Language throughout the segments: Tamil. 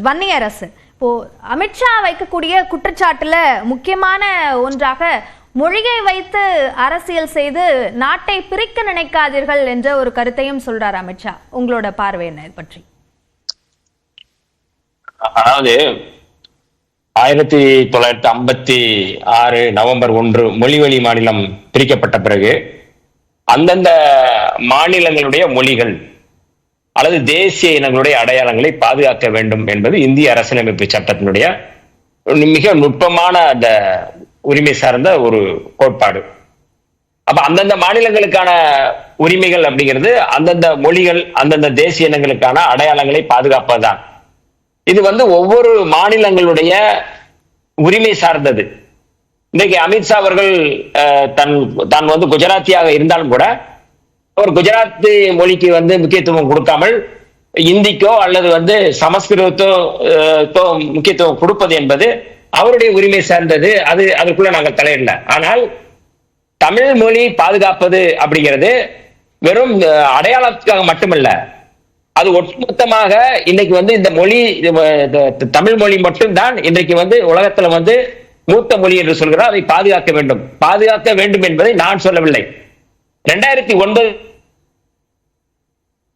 வன்னியரசு. இப்போ அமித்ஷா வைக்கக்கூடிய குற்றச்சாட்டுல முக்கியமான ஒன்றாக மொழியை வைத்து அரசியல் செய்து நாட்டை பிரிக்க நினைக்காதீர்கள் என்ற ஒரு கருத்தையும் சொல்றார் அமித்ஷா. உங்களோட பார்வை என்ன பற்றி? அதாவது 1956 நவம்பர் 1 மொழிவழி மாநிலம் பிரிக்கப்பட்ட பிறகு அந்தந்த மாநிலங்களுடைய மொழிகள் அல்லது தேசிய இனங்களுடைய அடையாளங்களை பாதுகாக்க வேண்டும் என்பது இந்திய அரசியலமைப்பு சட்டத்தினுடைய மிக நுட்பமான அந்த உரிமை சார்ந்த ஒரு கோட்பாடு. அப்ப அந்தந்த மாநிலங்களுக்கான உரிமைகள் அப்படிங்கிறது அந்தந்த மொழிகள் அந்தந்த தேசிய இனங்களுக்கான அடையாளங்களை பாதுகாப்பதுதான். இது ஒவ்வொரு மாநிலங்களுடைய உரிமை சார்ந்தது. இன்னைக்கு அமித்ஷா அவர்கள் தான் குஜராத்தியாக இருந்தாலும் கூட அவர் குஜராத்தி மொழிக்கு முக்கியத்துவம் கொடுக்காமல் இந்திக்கோ அல்லது சமஸ்கிருதத்தோ முக்கியத்துவம் கொடுப்பது என்பது அவருடைய உரிமை சார்ந்தது. அதுக்குள்ள நாங்கள் தலையிடல. ஆனால் தமிழ் மொழி பாதுகாப்பது அப்படிங்கிறது வெறும் அடையாளத்துக்காக மட்டுமல்ல, அது ஒட்டுமொத்தமாக இன்னைக்கு இந்த மொழி தமிழ் மொழி மட்டும்தான் இன்றைக்கு உலகத்துல மூத்த மொழி என்று சொல்கிறார். அதை பாதுகாக்க வேண்டும் என்பதை நான் சொல்லவில்லை. 2009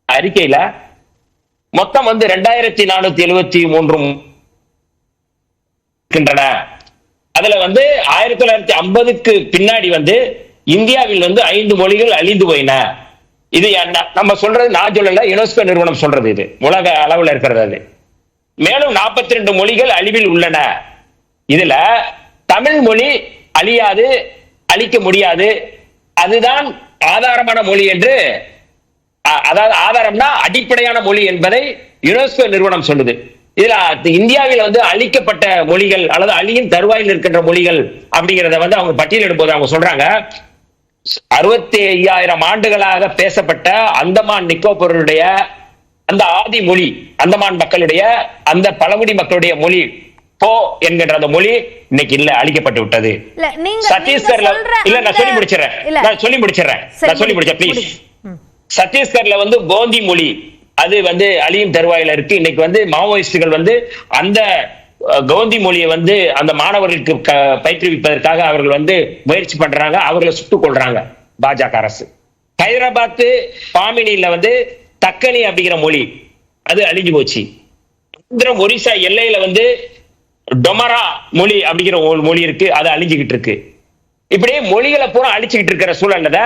அறிக்கையில மொத்தம் 2473 அதுல 1950க்கு பின்னாடி இந்தியாவில் 5 மொழிகள் அழிந்து போயின. இது நம்ம சொல்றது நான் சொல்லல, யுனெஸ்கோ நிறுவனம் சொல்றது. இது உலக அளவில் இருக்கிறது. அது மேலும் 42 மொழிகள் அழிவில் உள்ளன. இதுல தமிழ் மொழி அழியாது, அழிக்க முடியாது, அதுதான் ஆதாரமான மொழி என்று, அதாவது ஆதாரம்னா அடிப்படையான மொழி என்பதை யுனெஸ்கோ நிறுவனம் சொல்லுது. இதுல இந்தியாவில் அழிக்கப்பட்ட மொழிகள் அல்லது அழியின் தருவாயில் இருக்கின்ற மொழிகள் அப்படிங்கிறத அவங்க பட்டியலிடும் போது அவங்க சொல்றாங்க 65,000 ஆண்டுகளாக பேசப்பட்ட அந்தமான் நிக்கோபருடைய அந்த ஆதி மொழி, அந்தமான் மக்களுடைய அந்த பழங்குடி மக்களுடைய மொழி போ என்கின்ற அந்த மொழி இன்னைக்கு இல்ல, அழிக்கப்பட்டு விட்டது. சத்தீஸ்கர்ல இல்ல, நான் சொல்லி முடிச்சிடறேன் ப்ளீஸ். சத்தீஸ்கர்ல கோந்தி மொழி அது அழியும் தருவாயில இருக்கு. இன்னைக்கு மாவோயிஸ்டுகள் அந்த கோந்தி மொழியை அந்த மாணவர்களுக்கு பயிற்றுவிப்பதற்காக அவர்கள் முயற்சி பண்றாங்க. அவர்களை சுட்டுக் கொள்றாங்க பாஜக அரசு. ஹைதராபாத் பாமினில தக்கனி அப்படிங்கிற மொழி அது அழிஞ்சு போச்சு. ஆந்திரம் ஒரிசா எல்லையில டொமரா மொழி அப்படிங்கிற மொழி இருக்கு, அது அழிஞ்சுகிட்டு இருக்கு. இப்படியே மொழிகளை பூரா அழிச்சுக்கிட்டு இருக்கிற சூழல்ல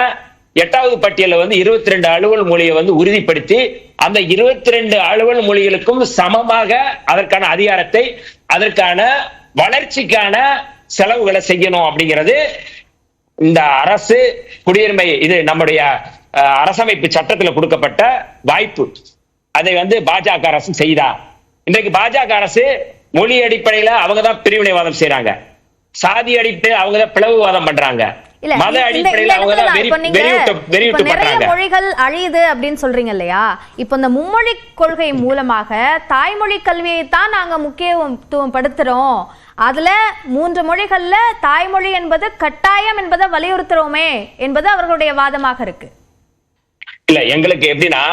8வது பட்டியல 22 அலுவல் மொழியை உறுதிப்படுத்தி அந்த 22 அலுவல் மொழிகளுக்கும் சமமாக அதற்கான அதிகாரத்தை, அதற்கான வளர்ச்சிக்கான செலவுகளை செய்யணும் அப்படிங்கிறது இந்த அரசு குடியுரிமை, இது நம்முடைய அரசமைப்பு சட்டத்தில் கொடுக்கப்பட்ட வாய்ப்பு. அதை பாஜக அரசு செய்தா. இன்றைக்கு பாஜக அரசு மொழி அடிப்படையில அவங்கதான் பிரிவினைவாதம் செய்யறாங்க, சாதி அடிப்படையில் அவங்கதான் பிளவுவாதம் பண்றாங்க, மத அடிப்படையில் நிறைய மொழிகள் அழியுது அப்படின்னு சொல்றீங்க இல்லையா? இப்ப இந்த மும்மொழி கொள்கை மூலமாக தாய்மொழி கல்வியை தான் நாங்க முக்கியத்துவம் படுத்துறோம், அதுல 3 மொழிகள்ல தாய்மொழி என்பது கட்டாயம் என்பதை வலியுறுத்துறோமே என்பது அவர்களுடைய வாதமாக இருக்கு. இல்ல, எங்களுக்கு எப்படின்னா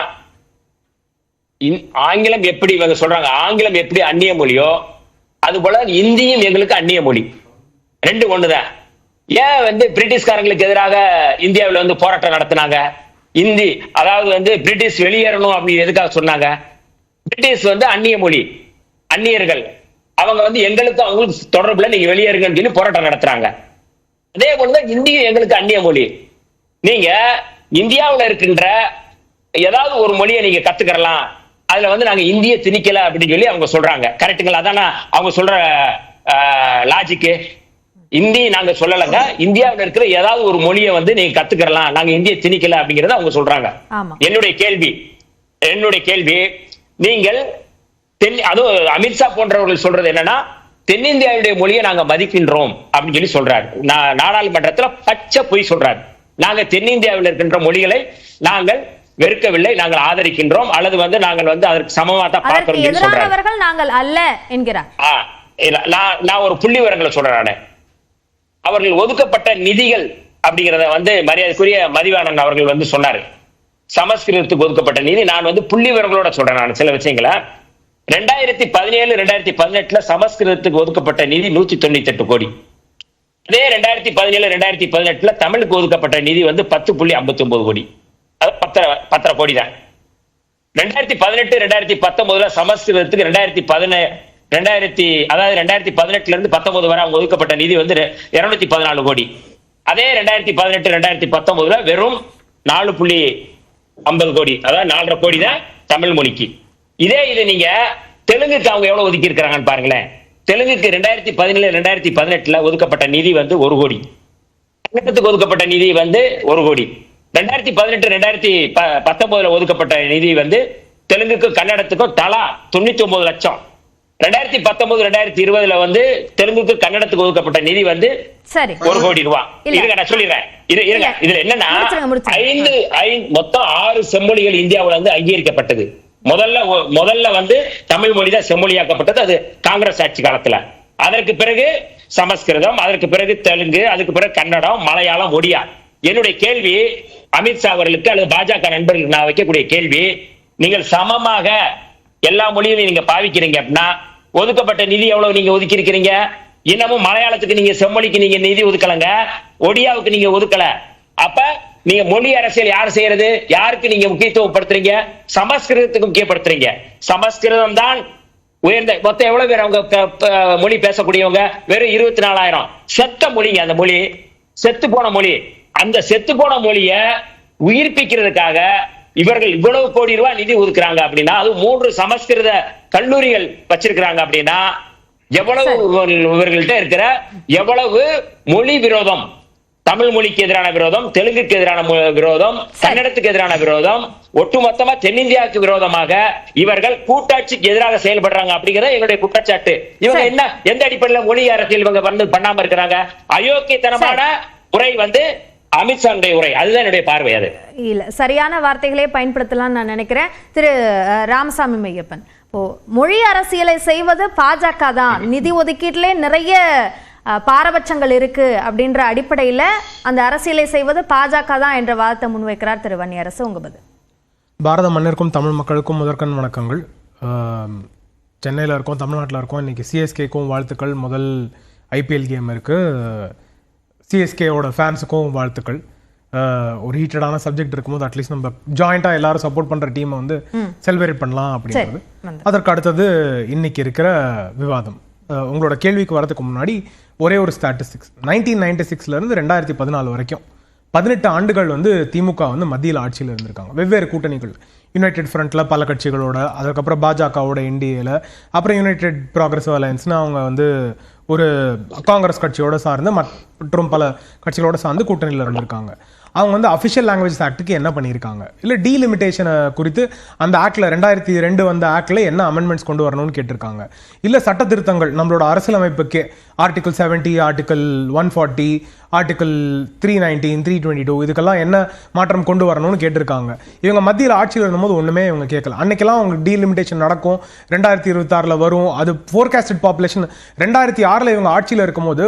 ஆங்கிலம் எப்படி இவங்க சொல்றாங்க, ஆங்கிலம் எப்படி அந்நிய மொழியோ அது போல இந்தியும் எங்களுக்கு அந்நிய மொழி. 2 ஒண்ணுதான். ஏன் பிரிட்டிஷ்காரங்களுக்கு எதிராக இந்தியாவில் போராட்டம் நடத்தினாங்க? இந்தி, அதாவது பிரிட்டிஷ் வெளியேறணும் அப்படின்னு எதுக்காக சொன்னாங்க? பிரிட்டிஷ் அந்நிய மொழி, அந்நியர்கள், அவங்க எங்களுக்கு அவங்களுக்கு தொடர்புல நீங்க வெளியேறுங்கன்னு சொல்லி போராட்டம் நடத்துறாங்க. அதே போலதான் இந்தியும் எங்களுக்கு அந்நிய மொழி. நீங்க இந்தியாவில் இருக்கின்ற ஏதாவது ஒரு மொழியை நீங்க கத்துக்கலாம், அதுல நாங்க இந்திய திணிக்கல அப்படின்னு சொல்லி அவங்க சொல்றாங்க. கரெக்டுங்களா? அதான அவங்க சொல்ற லாஜிக்கு. இந்தி நாங்க சொல்லலங்க, இந்தியாவில் இருக்கிற ஏதாவது ஒரு மொழியை நீங்க கத்துக்கலாம், நாங்க இந்திய திணிக்கல அப்படிங்கறத அவங்க சொல்றாங்க. என்னுடைய கேள்வி நீங்கள் அதுவும் அமித்ஷா போன்றவர்கள் சொல்றது என்னன்னா, தென்னிந்தியாவுடைய மொழியை நாங்க மதிக்கின்றோம் அப்படின்னு சொல்லி சொல்றாரு. நாடாளுமன்றத்துல பச்சை பொய் சொல்றாரு. நாங்க தென்னிந்தியாவில் இருக்கின்ற மொழிகளை நாங்கள் வெறுக்கவில்லை, நாங்கள் ஆதரிக்கின்றோம், அல்லது நாங்கள் அதற்கு சமமா தான் பார்க்கிறோம் சொல்றாங்க. நாங்கள் அல்ல என்கிறார். நான் ஒரு புள்ளி விவரங்களை சொல்றேன். அவர்கள் ஒதுக்கப்பட்ட நிதிகள் அப்படிங்கறத மரியாதைக்குரிய மதிவாணன் அவர்கள் சொன்னாரு. சமஸ்கிருதத்துக்கு ஒதுக்கப்பட்ட நிதி, நான் புள்ளி விவரங்களோட சொல்றேன். நான் சில விஷயங்களை 2017 2018 சமஸ்கிருதத்துக்கு ஒதுக்கப்பட்ட நிதி 198 கோடி. அதே 2017 2018 தமிழுக்கு ஒதுக்கப்பட்ட நிதி வந்து 10.59 கோடி. அது 10 கோடி தான். 2018 2019 சமஸ்கிருதத்துக்கு 2018 இருந்து 19 வரை அவங்க ஒதுக்கப்பட்ட நிதி வந்து 214 கோடி. அதே 2018 2019 வெறும் 4.50 கோடி, அதாவது 4.5 கோடி தான் தமிழ் மொழிக்கு. இதே இது நீங்க தெலுங்குக்கு அவங்க எவ்வளவு ஒதுக்கி இருக்கிறாங்கன்னு பாருங்களேன். தெலுங்குக்கு 2017 2018 ஒதுக்கப்பட்ட நிதி வந்து 1 கோடி. கன்னடத்துக்கு ஒதுக்கப்பட்ட நிதி வந்து 1 கோடி. 2018 2019 ஒதுக்கப்பட்ட நிதி வந்து தெலுங்குக்கு கன்னடத்துக்கும் தலா 99 லட்சம். 2019 2020 வந்து தெலுங்குக்கு கன்னடத்துக்கு ஒதுக்கப்பட்ட நிதி வந்து 1 கோடி ரூபாய். இருங்க நான் சொல்லிடுறேன். இருங்க இதுல என்னன்னா மொத்தம் 6 செம்மொழிகள் இந்தியாவுல வந்து அங்கீகரிக்கப்பட்டது. முதல்ல வந்து தமிழ் மொழி தான் செம்மொழியாக்கப்பட்டது, அது காங்கிரஸ் ஆட்சி காலத்துல. அதற்கு பிறகு சமஸ்கிருதம், அதற்கு பிறகு தெலுங்கு, அதுக்கு பிறகு கன்னடம், மலையாளம், ஒடியா. என்னுடைய கேள்வி அமித்ஷா அவர்களுக்கு அல்லது பாஜக நண்பர்களுக்கு நான் வைக்கக்கூடிய கேள்வி, நீங்கள் சமமாக எல்லா மொழியும் நீங்க பாவிக்கிறீங்க அப்படின்னா ஒதுக்கப்பட்ட நிதி எவ்வளவு நீங்க ஒதுக்கி இருக்கிறீங்க? இன்னமும் மலையாளத்துக்கு நீங்க செம்மொழிக்கு நீங்க நிதி ஒதுக்கலங்க, ஒடியாவுக்கு நீங்க ஒதுக்கல. அப்ப நீங்க மொழி அரசியல் யார் செய்யறது? யாருக்கு நீங்க முக்கியத்துவம் படுத்துறீங்க? சமஸ்கிருதத்துக்கு முக்கியப்படுத்துறீங்க. சமஸ்கிருதம் தான் உயர்ந்த. மொத்தம் எவ்வளவு பேர் அவங்க மொழி பேசக்கூடியவங்க? வெறும் 24,000. செத்த மொழிங்க அந்த மொழி, செத்து போன மொழி. அந்த செத்து போன மொழிய உயிர்ப்பிக்கிறதுக்காக இவர்கள் இவ்வளவு கோடி ரூபாய் நிதி ஒதுக்குறாங்க அப்படின்னா, அது 3 சமஸ்கிருத கல்லூரிகள் வச்சிருக்கிறாங்க அப்படின்னா எவ்வளவு இவர்கள்ட்ட இருக்கிற எவ்வளவு மொழி விரோதம், தமிழ் மொழிக்கு எதிரான விரோதம், தெலுங்குக்கு எதிரான விரோதம், கன்னடத்துக்கு எதிரான விரோதம், ஒட்டுமொத்தமா தென்னிந்தியாவுக்கு விரோதமாக இவர்கள் கூட்டாட்சிக்கு எதிராக செயல்படுறாங்க அப்படிங்கிறத எங்களுடைய குற்றச்சாட்டு. இவங்க என்ன எந்த அடிப்படையில் மொழி அரசியல் இவங்க பண்ணாம இருக்கிறாங்க? அயோக்கியத்தனமான உரை வந்து அமித்ஷாவுடைய உரை. அதுதான் என்னுடைய பார்வை. அது இல்ல, சரியான வார்த்தைகளே பயன்படுத்தலாம் நான் நினைக்கிறேன். திரு ராமசாமி மையப்பன், மொழி அரசியலை செய்வது பாஜக தான், நிதி ஒதுக்கீட்டிலே நிறைய பாரபட்சங்கள் இருக்கு அப்படின்ற அடிப்படையில் அந்த அரசியலை செய்வது பாஜக தான் என்ற வாதத்தை முன்வைக்கிறார் திரு வன்னியரசு. உங்க பதில்? பாரத மண்ணிற்கும் தமிழ் மக்களுக்கும் முதற்கண் வணக்கங்கள். சென்னையில் இருக்கோம், தமிழ்நாட்டில் இருக்கோம். இன்னைக்கு சிஎஸ்கேக்கும் வாழ்த்துக்கள். முதல் ஐபிஎல் கேம் இருக்கு. சிஎஸ்கேவோட ஃபேன்ஸுக்கும் வாழ்த்துக்கள். ஒரு ஹீட்டடான சப்ஜெக்ட் இருக்கும்போது அட்லீஸ்ட் நம்ம ஜாயிண்டா எல்லாரும் சப்போர்ட் பண்ற டீமை வந்து செலிப்ரேட் பண்ணலாம் அப்படிங்கிறது. அதற்கு அடுத்தது இன்னைக்கு இருக்கிற விவாதம். உங்களோட கேள்விக்கு வரதுக்கு முன்னாடி ஒரே ஒரு ஸ்டாட்டிஸ்டிக்ஸ். 1996 இருந்து 2014 வரைக்கும் 18 ஆண்டுகள் வந்து திமுக வந்து மத்தியில் ஆட்சியில் இருந்திருக்காங்க. வெவ்வேறு கூட்டணிகள், யுனைடெட் ஃப்ரண்ட்ல பல கட்சிகளோட, அதுக்கப்புறம் பாஜகவோட என்டிஏல, அப்புறம் யுனைடெட் ப்ராக்ரஸிவ் அலையன்ஸ்னு அவங்க வந்து ஒரு காங்கிரஸ் கட்சியோட சார்ந்து மற்றும் பல கட்சிகளோட சார்ந்து கூட்டணியில் இருந்திருக்காங்க. அவங்க வந்து அஃபிஷியல் லாங்குவேஜ் ஆக்டுக்கு என்ன பண்ணியிருக்காங்க, இல்லை டீலிமிட்டேஷனை குறித்து அந்த ஆக்டில் 2002 வந்த ஆக்டில் என்ன அமெண்ட்மெண்ட்ஸ் கொண்டு வரணும்னு கேட்டிருக்காங்க. இல்லை சட்ட திருத்தங்கள் நம்மளோட அரசியலமைப்புக்கே ஆர்டிகல் 70, ஆர்டிகல் 140, ஆர்டிகல் 319, 322 இதுக்கெல்லாம் என்ன மாற்றம் கொண்டு வரணும்னு கேட்டிருக்காங்க. இவங்க மத்தியில் ஆட்சியில் இருந்தபோது ஒன்றுமே இவங்க கேட்கல. அன்னைக்கெல்லாம் அவங்க டீலிமிட்டேஷன் நடக்கும், 2026 வரும், அது ஃபோர்காஸ்டட் பாப்புலேஷன். 2006 இவங்க ஆட்சியில் இருக்கும்போது